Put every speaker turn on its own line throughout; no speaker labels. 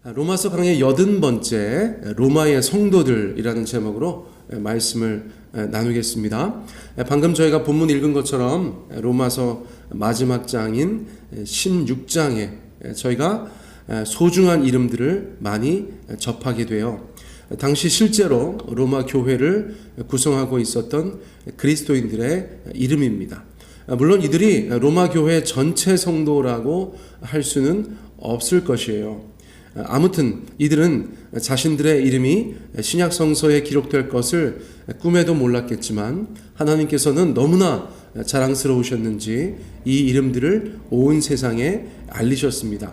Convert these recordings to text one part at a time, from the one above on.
로마서 강의 80번째 로마의 성도들이라는 제목으로 말씀을 나누겠습니다. 방금 저희가 본문 읽은 것처럼 로마서 마지막 장인 16장에 저희가 소중한 이름들을 많이 접하게 돼요. 당시 실제로 로마 교회를 구성하고 있었던 그리스도인들의 이름입니다. 물론 이들이 로마 교회 전체 성도라고 할 수는 없을 것이에요. 아무튼 이들은 자신들의 이름이 신약 성서에 기록될 것을 꿈에도 몰랐겠지만 하나님께서는 너무나 자랑스러우셨는지 이 이름들을 온 세상에 알리셨습니다.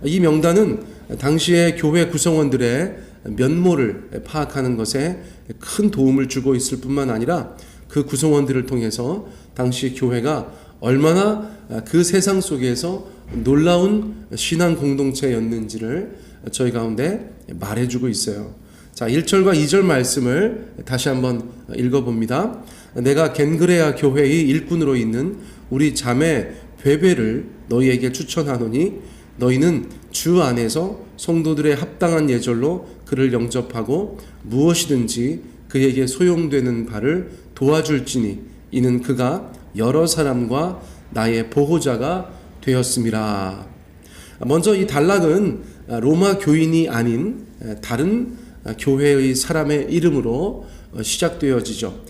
이 명단은 당시의 교회 구성원들의 면모를 파악하는 것에 큰 도움을 주고 있을 뿐만 아니라 그 구성원들을 통해서 당시 교회가 얼마나 그 세상 속에서 놀라운 신앙 공동체였는지를 저희 가운데 말해주고 있어요. 자, 1절과 2절 말씀을 다시 한번 읽어봅니다. 내가 겐그레아 교회의 일꾼으로 있는 우리 자매 베베를 너희에게 추천하노니 너희는 주 안에서 성도들의 합당한 예절로 그를 영접하고 무엇이든지 그에게 소용되는 바를 도와줄지니 이는 그가 여러 사람과 나의 보호자가 되었음이라. 먼저 이 단락은 로마 교인이 아닌 다른 교회의 사람의 이름으로 시작되어지죠.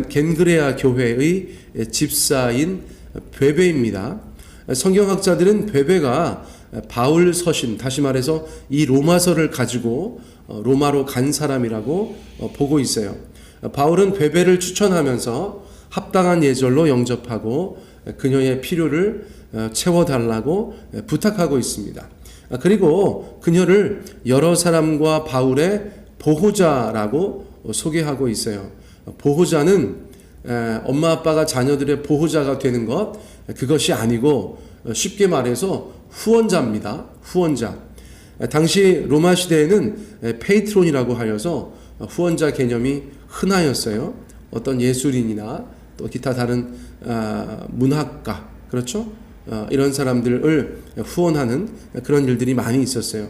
겐그레아 교회의 집사인 베베입니다. 성경학자들은 베베가 바울 서신, 다시 말해서 이 로마서를 가지고 로마로 간 사람이라고 보고 있어요. 바울은 베베를 추천하면서 합당한 예절로 영접하고 그녀의 필요를 채워달라고 부탁하고 있습니다. 그리고 그녀를 여러 사람과 바울의 보호자라고 소개하고 있어요. 보호자는 엄마 아빠가 자녀들의 보호자가 되는 것, 그것이 아니고 쉽게 말해서 후원자입니다. 후원자. 당시 로마 시대에는 페이트론이라고 하여서 후원자 개념이 흔하였어요. 어떤 예술인이나 또 기타 다른 문학가, 그렇죠? 이런 사람들을 후원하는 그런 일들이 많이 있었어요.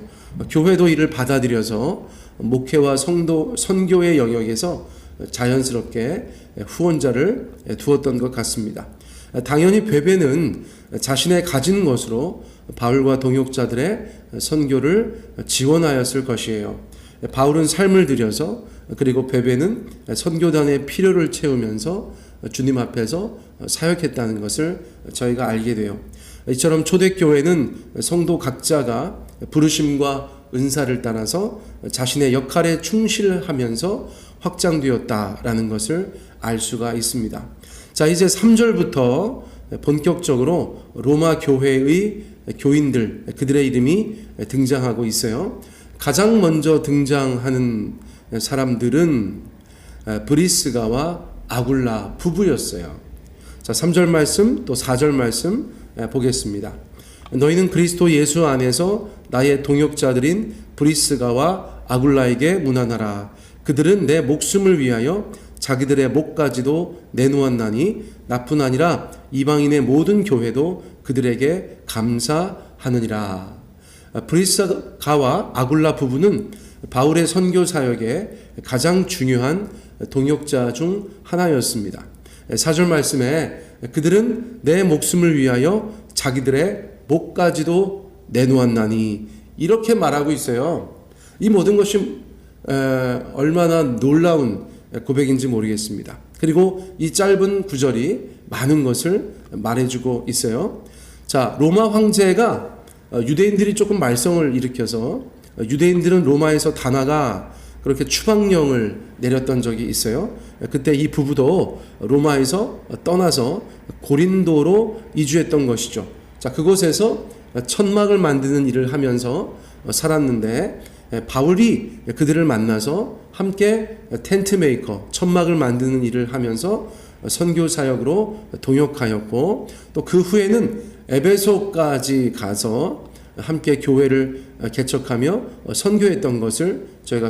교회도 이를 받아들여서 목회와 선교의 영역에서 자연스럽게 후원자를 두었던 것 같습니다. 당연히 베베는 자신의 가진 것으로 바울과 동역자들의 선교를 지원하였을 것이에요. 바울은 삶을 들여서, 그리고 베베는 선교단의 필요를 채우면서 주님 앞에서 사역했다는 것을 저희가 알게 돼요. 이처럼 초대교회는 성도 각자가 부르심과 은사를 따라서 자신의 역할에 충실하면서 확장되었다라는 것을 알 수가 있습니다. 자, 이제 3절부터 본격적으로 로마 교회의 교인들, 그들의 이름이 등장하고 있어요. 가장 먼저 등장하는 사람들은 브리스가와 아굴라 부부였어요. 자, 3절 말씀 또 4절 말씀 보겠습니다. 너희는 그리스도 예수 안에서 나의 동역자들인 브리스가와 아굴라에게 문안하라. 그들은 내 목숨을 위하여 자기들의 목까지도 내놓았나니 나뿐 아니라 이방인의 모든 교회도 그들에게 감사하느니라. 브리스가와 아굴라 부부는 바울의 선교 사역에 가장 중요한 동역자 중 하나였습니다. 4절 말씀에 그들은 내 목숨을 위하여 자기들의 목까지도 내놓았나니 이렇게 말하고 있어요. 이 모든 것이 얼마나 놀라운 고백인지 모르겠습니다. 그리고 이 짧은 구절이 많은 것을 말해주고 있어요. 자, 로마 황제가 유대인들이 조금 말썽을 일으켜서 유대인들은 로마에서 다 나가 그렇게 추방령을 내렸던 적이 있어요. 그때 이 부부도 로마에서 떠나서 고린도로 이주했던 것이죠. 자, 그곳에서 천막을 만드는 일을 하면서 살았는데 바울이 그들을 만나서 함께 텐트 메이커, 천막을 만드는 일을 하면서 선교 사역으로 동역하였고 또 그 후에는 에베소까지 가서 함께 교회를 개척하며 선교했던 것을 저희가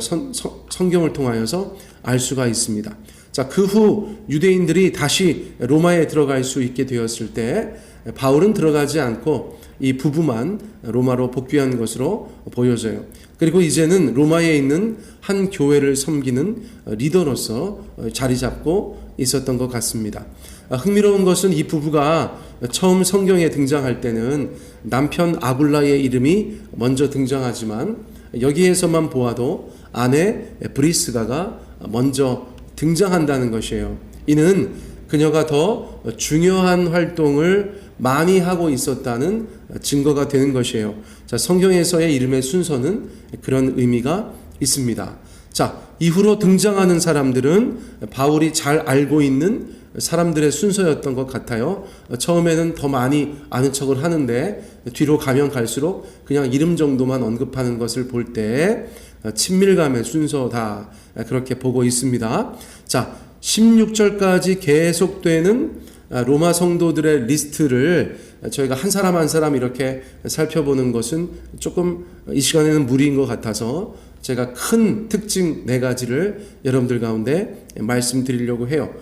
성경을 통하여서 알 수가 있습니다. 자, 그 후 유대인들이 다시 로마에 들어갈 수 있게 되었을 때 바울은 들어가지 않고 이 부부만 로마로 복귀한 것으로 보여져요. 그리고 이제는 로마에 있는 한 교회를 섬기는 리더로서 자리 잡고 있었던 것 같습니다. 흥미로운 것은 이 부부가 처음 성경에 등장할 때는 남편 아굴라의 이름이 먼저 등장하지만 여기에서만 보아도 아내 브리스가가 먼저 등장한다는 것이에요. 이는 그녀가 더 중요한 활동을 많이 하고 있었다는 증거가 되는 것이에요. 자, 성경에서의 이름의 순서는 그런 의미가 있습니다. 자, 이후로 등장하는 사람들은 바울이 잘 알고 있는 사람들의 순서였던 것 같아요. 처음에는 더 많이 아는 척을 하는데 뒤로 가면 갈수록 그냥 이름 정도만 언급하는 것을 볼 때 친밀감의 순서다, 그렇게 보고 있습니다. 자, 16절까지 계속되는 로마 성도들의 리스트를 저희가 한 사람 한 사람 이렇게 살펴보는 것은 조금 이 시간에는 무리인 것 같아서 제가 큰 특징 4가지를 여러분들 가운데 말씀드리려고 해요.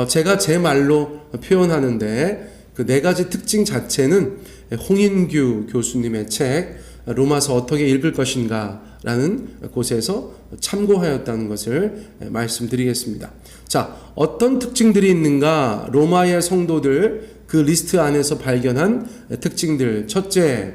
제가 제 말로 표현하는데 그 4가지 특징 자체는 홍인규 교수님의 책 로마서 어떻게 읽을 것인가 라는 곳에서 참고하였다는 것을 말씀드리겠습니다. 자, 어떤 특징들이 있는가? 로마의 성도들 그 리스트 안에서 발견한 특징들. 첫째,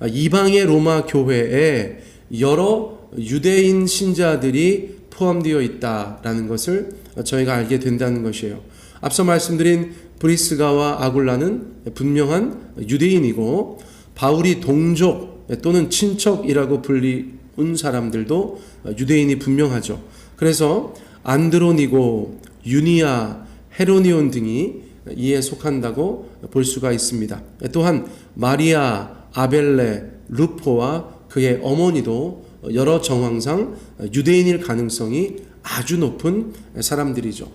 이방의 로마 교회에 여러 유대인 신자들이 포함되어 있다라는 것을 저희가 알게 된다는 것이에요. 앞서 말씀드린 브리스가와 아굴라는 분명한 유대인이고 바울이 동족 또는 친척이라고 불리운 사람들도 유대인이 분명하죠. 그래서 안드로니고, 유니아, 헤로니온 등이 이에 속한다고 볼 수가 있습니다. 또한 마리아, 아벨레, 루포와 그의 어머니도 여러 정황상 유대인일 가능성이 아주 높은 사람들이죠.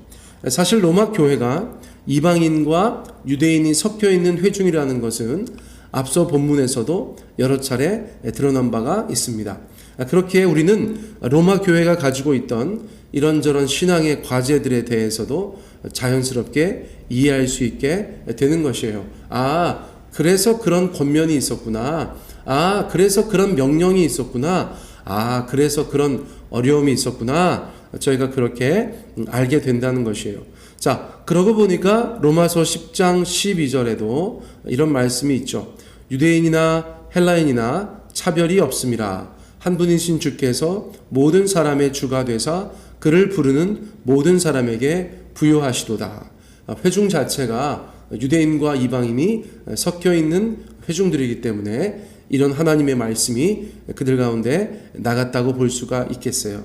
사실 로마 교회가 이방인과 유대인이 섞여 있는 회중이라는 것은 앞서 본문에서도 여러 차례 드러난 바가 있습니다. 그렇게 우리는 로마 교회가 가지고 있던 이런저런 신앙의 과제들에 대해서도 자연스럽게 이해할 수 있게 되는 것이에요. 아, 그래서 그런 권면이 있었구나. 아, 그래서 그런 명령이 있었구나. 아, 그래서 그런 어려움이 있었구나. 저희가 그렇게 알게 된다는 것이에요. 자, 그러고 보니까 로마서 10장 12절에도 이런 말씀이 있죠. 유대인이나 헬라인이나 차별이 없음이라. 한 분이신 주께서 모든 사람의 주가 되사 그를 부르는 모든 사람에게 부요하시도다. 회중 자체가 유대인과 이방인이 섞여 있는 회중들이기 때문에 이런 하나님의 말씀이 그들 가운데 나갔다고 볼 수가 있겠어요.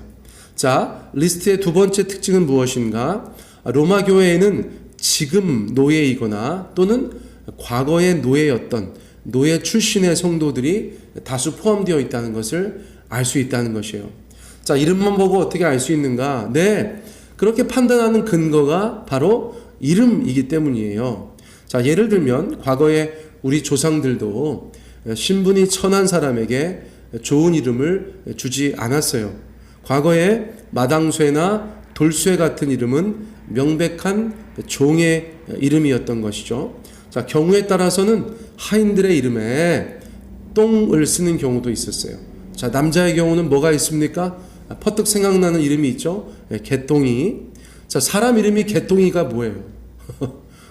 자, 리스트의 2번째 특징은 무엇인가? 로마 교회에는 지금 노예이거나 또는 과거의 노예였던 노예 출신의 성도들이 다수 포함되어 있다는 것을 알 수 있다는 것이에요. 자, 이름만 보고 어떻게 알 수 있는가? 네, 그렇게 판단하는 근거가 바로 이름이기 때문이에요. 자, 예를 들면 과거에 우리 조상들도 신분이 천한 사람에게 좋은 이름을 주지 않았어요. 과거에 마당쇠나 돌쇠 같은 이름은 명백한 종의 이름이었던 것이죠. 자, 경우에 따라서는 하인들의 이름에 똥을 쓰는 경우도 있었어요. 자, 남자의 경우는 뭐가 있습니까? 퍼뜩 생각나는 이름이 있죠. 개똥이. 자, 사람 이름이 개똥이가 뭐예요?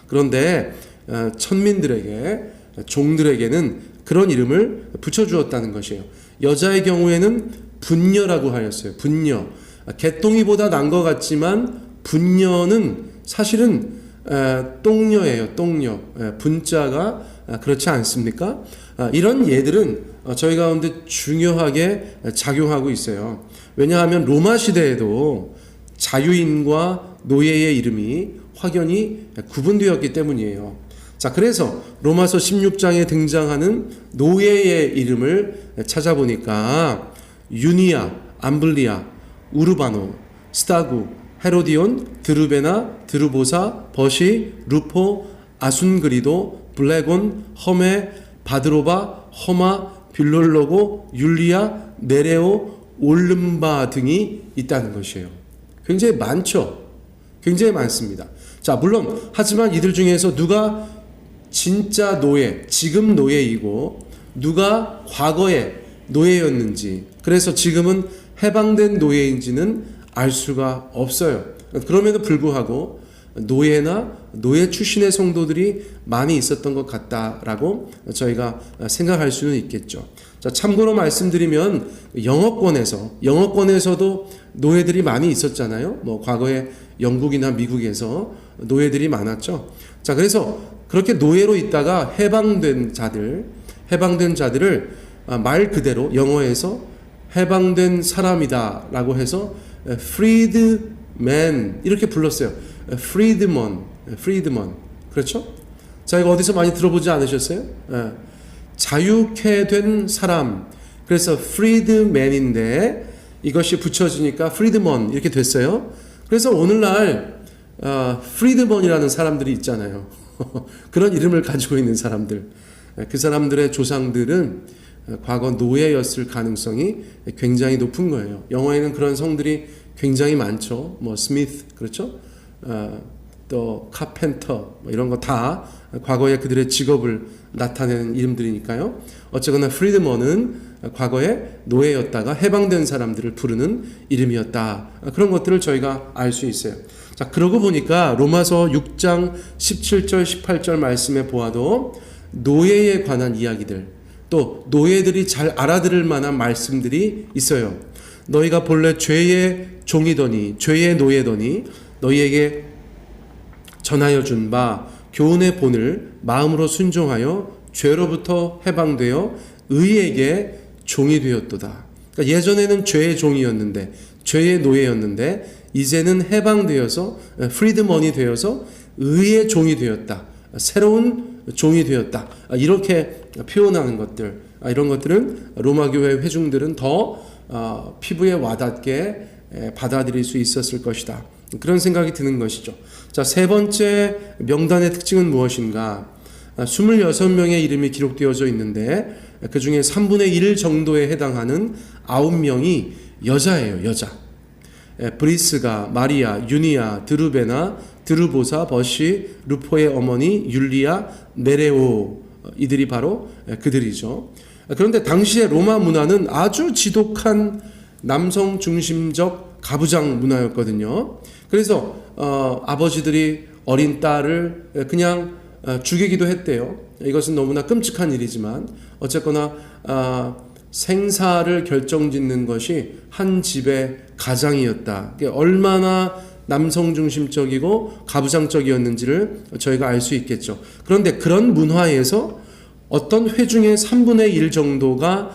그런데 천민들에게, 종들에게는 그런 이름을 붙여주었다는 것이에요. 여자의 경우에는 분녀라고 하였어요. 분녀. 개똥이보다 난 것 같지만 분녀는 사실은 똥녀예요. 똥녀. 분자가 그렇지 않습니까? 이런 예들은 저희 가운데 중요하게 작용하고 있어요. 왜냐하면 로마 시대에도 자유인과 노예의 이름이 확연히 구분되었기 때문이에요. 자, 그래서 로마서 16장에 등장하는 노예의 이름을 찾아보니까 유니아, 암블리아, 우르바노, 스타구, 헤로디온, 드루베나, 드루보사, 버시, 루포, 아순그리도, 블레곤, 험에, 바드로바, 허마, 빌롤로고, 율리아, 네레오, 올름바 등이 있다는 것이에요. 굉장히 많죠. 굉장히 많습니다. 자, 물론 하지만 이들 중에서 누가 진짜 노예, 지금 노예이고 누가 과거에 노예였는지, 그래서 지금은 해방된 노예인지는 알 수가 없어요. 그럼에도 불구하고 노예나 노예 출신의 성도들이 많이 있었던 것 같다라고 저희가 생각할 수는 있겠죠. 자, 참고로 말씀드리면 영어권에서도 노예들이 많이 있었잖아요. 뭐 과거에 영국이나 미국에서 노예들이 많았죠. 자, 그래서 그렇게 노예로 있다가 해방된 자들을 말 그대로 영어에서 해방된 사람이다라고 해서 freed man 이렇게 불렀어요. freedman. 그렇죠? 자, 이거 어디서 많이 들어보지 않으셨어요? 자유케 된 사람. 그래서 freedman인데 이것이 붙여지니까 freedman 이렇게 됐어요. 그래서 오늘날 freedman이라는 사람들이 있잖아요. 그런 이름을 가지고 있는 사람들. 그 사람들의 조상들은 과거 노예였을 가능성이 굉장히 높은 거예요. 영어에는 그런 성들이 굉장히 많죠. 뭐 스미스, 그렇죠? 또 카펜터, 뭐 이런 거 다 과거에 그들의 직업을 나타내는 이름들이니까요. 어쨌거나 프리드먼은 과거에 노예였다가 해방된 사람들을 부르는 이름이었다. 그런 것들을 저희가 알 수 있어요. 자, 그러고 보니까 로마서 6장 17절 18절 말씀에 보아도 노예에 관한 이야기들, 또 노예들이 잘 알아들을 만한 말씀들이 있어요. 너희가 본래 죄의 종이더니, 죄의 노예더니 너희에게 전하여 준 바 교훈의 본을 마음으로 순종하여 죄로부터 해방되어 의에게 종이 되었도다. 그러니까 예전에는 죄의 종이었는데, 죄의 노예였는데 이제는 해방되어서 프리드먼이 되어서 의의 종이 되었다. 새로운 종이 되었다. 이렇게 표현하는 것들, 이런 것들은 로마교회 회중들은 더 피부에 와닿게 받아들일 수 있었을 것이다. 그런 생각이 드는 것이죠. 자, 세 번째 명단의 특징은 무엇인가? 26명의 이름이 기록되어져 있는데 그 중에 3분의 1 정도에 해당하는 9명이 여자예요. 여자. 브리스가, 마리아, 유니아, 드루베나, 드루보사, 버시, 루포의 어머니, 율리아, 네레오, 이들이 바로 그들이죠. 그런데 당시의 로마 문화는 아주 지독한 남성 중심적 가부장 문화였거든요. 그래서 아버지들이 어린 딸을 그냥 죽이기도 했대요. 이것은 너무나 끔찍한 일이지만 어쨌거나 생사를 결정짓는 것이 한 집의 가장이었다. 얼마나 남성 중심적이고 가부장적이었는지를 저희가 알 수 있겠죠. 그런데 그런 문화에서 어떤 회중의 3분의 1 정도가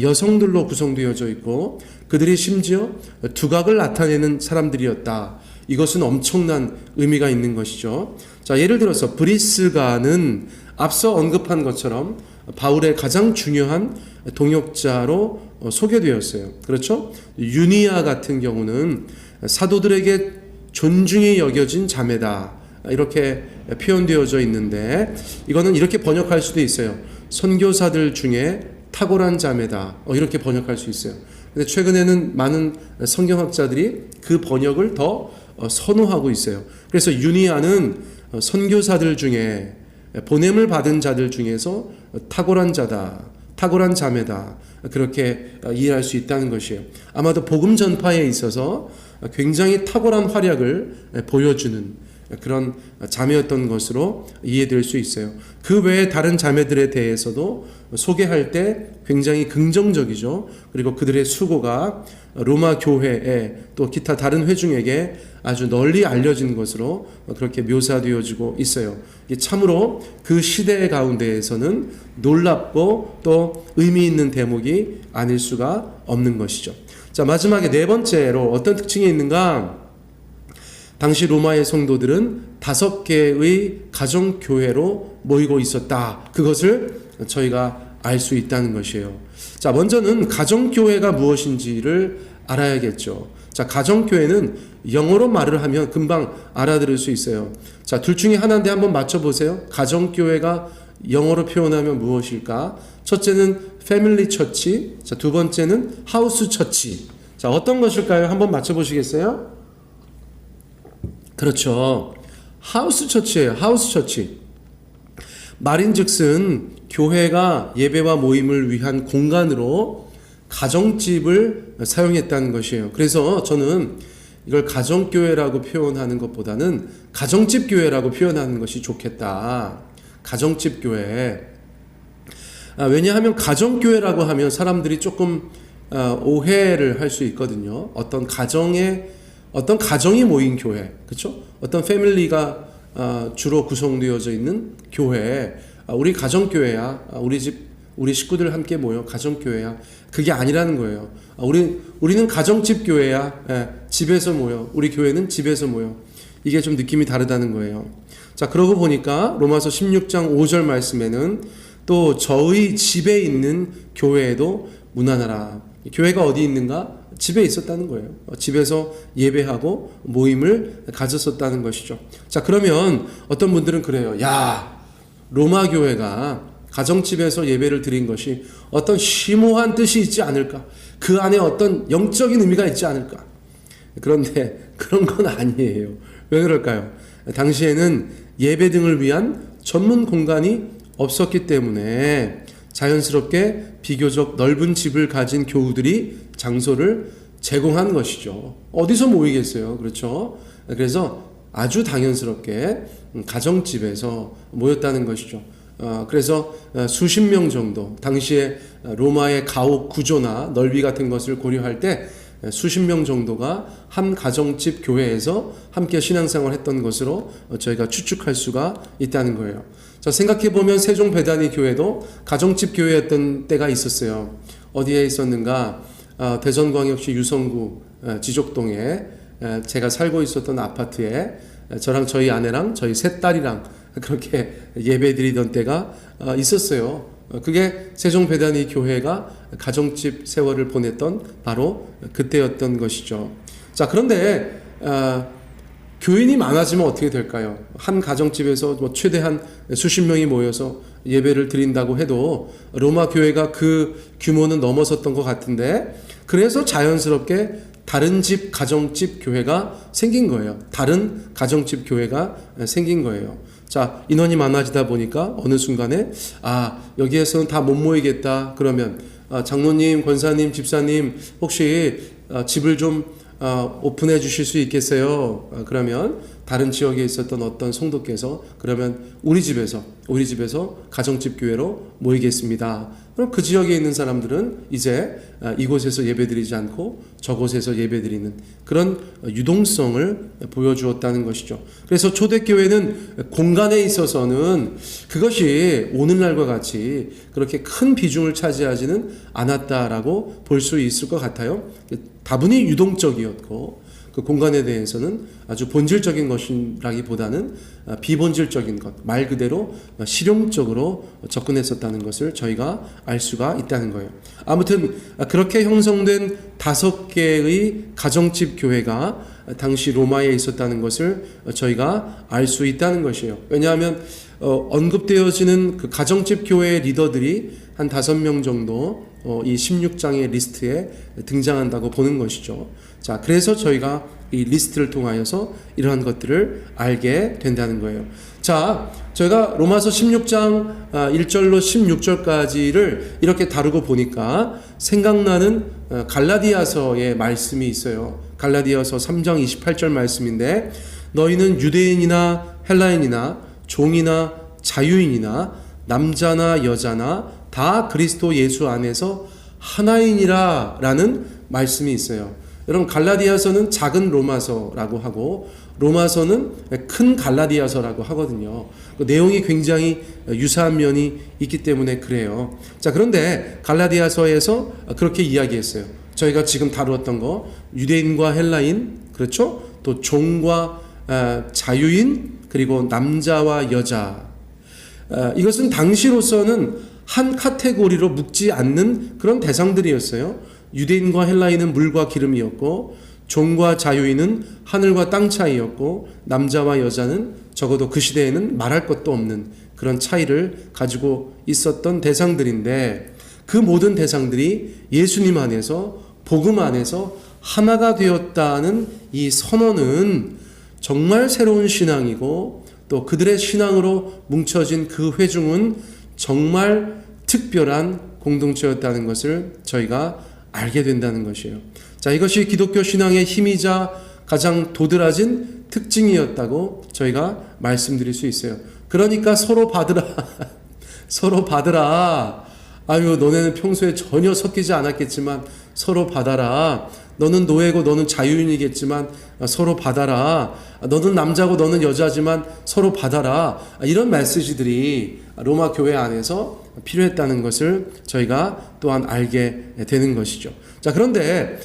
여성들로 구성되어져 있고 그들이 심지어 두각을 나타내는 사람들이었다. 이것은 엄청난 의미가 있는 것이죠. 자, 예를 들어서 브리스가는 앞서 언급한 것처럼 바울의 가장 중요한 동역자로 소개되었어요. 그렇죠? 유니아 같은 경우는 사도들에게 존중이 여겨진 자매다. 이렇게 표현되어져 있는데 이거는 이렇게 번역할 수도 있어요. 선교사들 중에 탁월한 자매다. 이렇게 번역할 수 있어요. 근데 최근에는 많은 성경학자들이 그 번역을 더 선호하고 있어요. 그래서 유니아는 선교사들 중에 보냄을 받은 자들 중에서 탁월한 자다, 탁월한 자매다, 그렇게 이해할 수 있다는 것이에요. 아마도 복음 전파에 있어서 굉장히 탁월한 활약을 보여주는 그런 자매였던 것으로 이해될 수 있어요. 그 외에 다른 자매들에 대해서도 소개할 때 굉장히 긍정적이죠. 그리고 그들의 수고가 로마 교회에 또 기타 다른 회중에게 아주 널리 알려진 것으로 그렇게 묘사되어지고 있어요. 참으로 그 시대 가운데에서는 놀랍고 또 의미 있는 대목이 아닐 수가 없는 것이죠. 자, 마지막에 네 번째로 어떤 특징이 있는가? 당시 로마의 성도들은 5개의 가정교회로 모이고 있었다. 그것을 저희가 알 수 있다는 것이에요. 자, 먼저는 가정교회가 무엇인지를 알아야겠죠. 자, 가정교회는 영어로 말을 하면 금방 알아들을 수 있어요. 자, 둘 중에 하나인데 한번 맞춰보세요. 가정교회가 영어로 표현하면 무엇일까? 첫째는 패밀리 처치, 자, 두 번째는 하우스 처치. 자, 어떤 것일까요? 한번 맞춰보시겠어요? 그렇죠. 하우스 처치예요. 하우스 처치. 말인즉슨 교회가 예배와 모임을 위한 공간으로 가정집을 사용했다는 것이에요. 그래서 저는 이걸 가정교회라고 표현하는 것보다는 가정집 교회라고 표현하는 것이 좋겠다. 가정집 교회. 왜냐하면 가정교회라고 하면 사람들이 조금 오해를 할 수 있거든요. 어떤 가정이 모인 교회, 그렇죠? 어떤 패밀리가 주로 구성되어져 있는 교회, 우리 가정교회야, 우리 식구들 함께 모여 가정교회야. 그게 아니라는 거예요. 우리는 가정집 교회야. 집에서 모여. 우리 교회는 집에서 모여. 이게 좀 느낌이 다르다는 거예요. 자, 그러고 보니까 로마서 16장 5절 말씀에는 또 저의 집에 있는 교회에도 문안하라. 교회가 어디 있는가? 집에 있었다는 거예요. 집에서 예배하고 모임을 가졌었다는 것이죠. 자, 그러면 어떤 분들은 그래요. 야, 로마 교회가 가정집에서 예배를 드린 것이 어떤 심오한 뜻이 있지 않을까? 그 안에 어떤 영적인 의미가 있지 않을까? 그런데 그런 건 아니에요. 왜 그럴까요? 당시에는 예배 등을 위한 전문 공간이 없었기 때문에 자연스럽게 비교적 넓은 집을 가진 교우들이 장소를 제공한 것이죠. 어디서 모이겠어요? 그렇죠? 그래서 아주 당연스럽게 가정집에서 모였다는 것이죠. 그래서 수십 명 정도, 당시에 로마의 가옥 구조나 넓이 같은 것을 고려할 때 수십 명 정도가 한 가정집 교회에서 함께 신앙생활을 했던 것으로 저희가 추측할 수가 있다는 거예요. 자, 생각해보면 세종배단위 교회도 가정집 교회였던 때가 있었어요. 어디에 있었는가? 대전광역시 유성구 지족동에 제가 살고 있었던 아파트에 저랑 저희 아내랑 저희 셋 딸이랑 그렇게 예배 드리던 때가 있었어요. 그게 세종배단위 교회가 가정집 세월을 보냈던 바로 그때였던 것이죠. 자, 그런데 교인이 많아지면 어떻게 될까요? 한 가정집에서 최대한 수십 명이 모여서 예배를 드린다고 해도 로마 교회가 그 규모는 넘어섰던 것 같은데, 그래서 자연스럽게 다른 집 가정집 교회가 생긴 거예요. 다른 가정집 교회가 생긴 거예요. 자, 인원이 많아지다 보니까 어느 순간에 여기에서는 다 못 모이겠다. 그러면 장로님, 권사님, 집사님 혹시 집을 좀 오픈해 주실 수 있겠어요? 그러면 다른 지역에 있었던 어떤 성도께서 그러면 우리 집에서 가정집 교회로 모이겠습니다. 그럼 그 지역에 있는 사람들은 이제 이곳에서 예배드리지 않고 저곳에서 예배드리는 그런 유동성을 보여주었다는 것이죠. 그래서 초대교회는 공간에 있어서는 그것이 오늘날과 같이 그렇게 큰 비중을 차지하지는 않았다라고 볼 수 있을 것 같아요. 다분히 유동적이었고 그 공간에 대해서는 아주 본질적인 것이라기보다는 비본질적인 것, 말 그대로 실용적으로 접근했었다는 것을 저희가 알 수가 있다는 거예요. 아무튼 그렇게 형성된 5개의 가정집 교회가 당시 로마에 있었다는 것을 저희가 알 수 있다는 것이에요. 왜냐하면 언급되어지는 그 가정집 교회의 리더들이 한 5명 정도 이 16장의 리스트에 등장한다고 보는 것이죠. 자, 그래서 저희가 이 리스트를 통하여서 이러한 것들을 알게 된다는 거예요. 자, 저희가 로마서 16장 1절로 16절까지를 이렇게 다루고 보니까 생각나는 갈라디아서의 말씀이 있어요. 갈라디아서 3장 28절 말씀인데, 너희는 유대인이나 헬라인이나 종이나 자유인이나 남자나 여자나 다 그리스도 예수 안에서 하나이니라 라는 말씀이 있어요. 여러분, 갈라디아서는 작은 로마서라고 하고 로마서는 큰 갈라디아서라고 하거든요. 그 내용이 굉장히 유사한 면이 있기 때문에 그래요. 자, 그런데 갈라디아서에서 그렇게 이야기했어요. 저희가 지금 다루었던 거, 유대인과 헬라인, 그렇죠? 또 종과 자유인, 그리고 남자와 여자. 이것은 당시로서는 한 카테고리로 묶지 않는 그런 대상들이었어요. 유대인과 헬라인은 물과 기름이었고, 종과 자유인은 하늘과 땅 차이였고, 남자와 여자는 적어도 그 시대에는 말할 것도 없는 그런 차이를 가지고 있었던 대상들인데, 그 모든 대상들이 예수님 안에서, 복음 안에서 하나가 되었다는 이 선언은 정말 새로운 신앙이고, 또 그들의 신앙으로 뭉쳐진 그 회중은 정말 특별한 공동체였다는 것을 저희가 알게 된다는 것이에요. 자, 이것이 기독교 신앙의 힘이자 가장 도드라진 특징이었다고 저희가 말씀드릴 수 있어요. 그러니까 서로 받으라. 서로 받으라. 아유, 너네는 평소에 전혀 섞이지 않았겠지만 서로 받아라. 너는 노예고 너는 자유인이겠지만 서로 받아라. 너는 남자고 너는 여자지만 서로 받아라. 이런 메시지들이 로마 교회 안에서 필요했다는 것을 저희가 또한 알게 되는 것이죠. 자, 그런데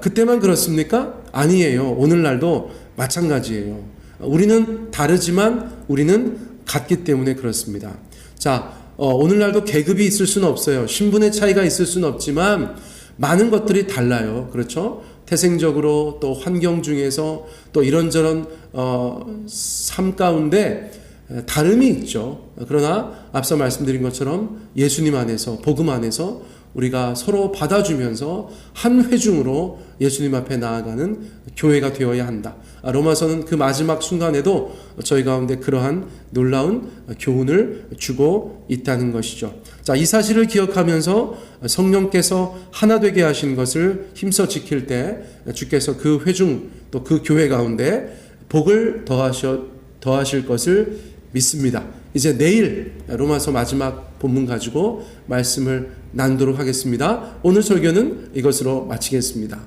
그때만 그렇습니까? 아니에요. 오늘날도 마찬가지예요. 우리는 다르지만 우리는 같기 때문에 그렇습니다. 자, 오늘날도 계급이 있을 수는 없어요. 신분의 차이가 있을 수는 없지만 많은 것들이 달라요. 그렇죠? 태생적으로 또 환경 중에서 또 이런저런 삶 가운데 다름이 있죠. 그러나 앞서 말씀드린 것처럼 예수님 안에서, 복음 안에서 우리가 서로 받아주면서 한 회중으로 예수님 앞에 나아가는 교회가 되어야 한다. 로마서는 그 마지막 순간에도 저희 가운데 그러한 놀라운 교훈을 주고 있다는 것이죠. 자, 이 사실을 기억하면서 성령께서 하나 되게 하신 것을 힘써 지킬 때 주께서 그 회중 또 그 교회 가운데 복을 더하실 것을 믿습니다. 이제 내일 로마서 마지막 본문 가지고 말씀을 나누도록 하겠습니다. 오늘 설교는 이것으로 마치겠습니다.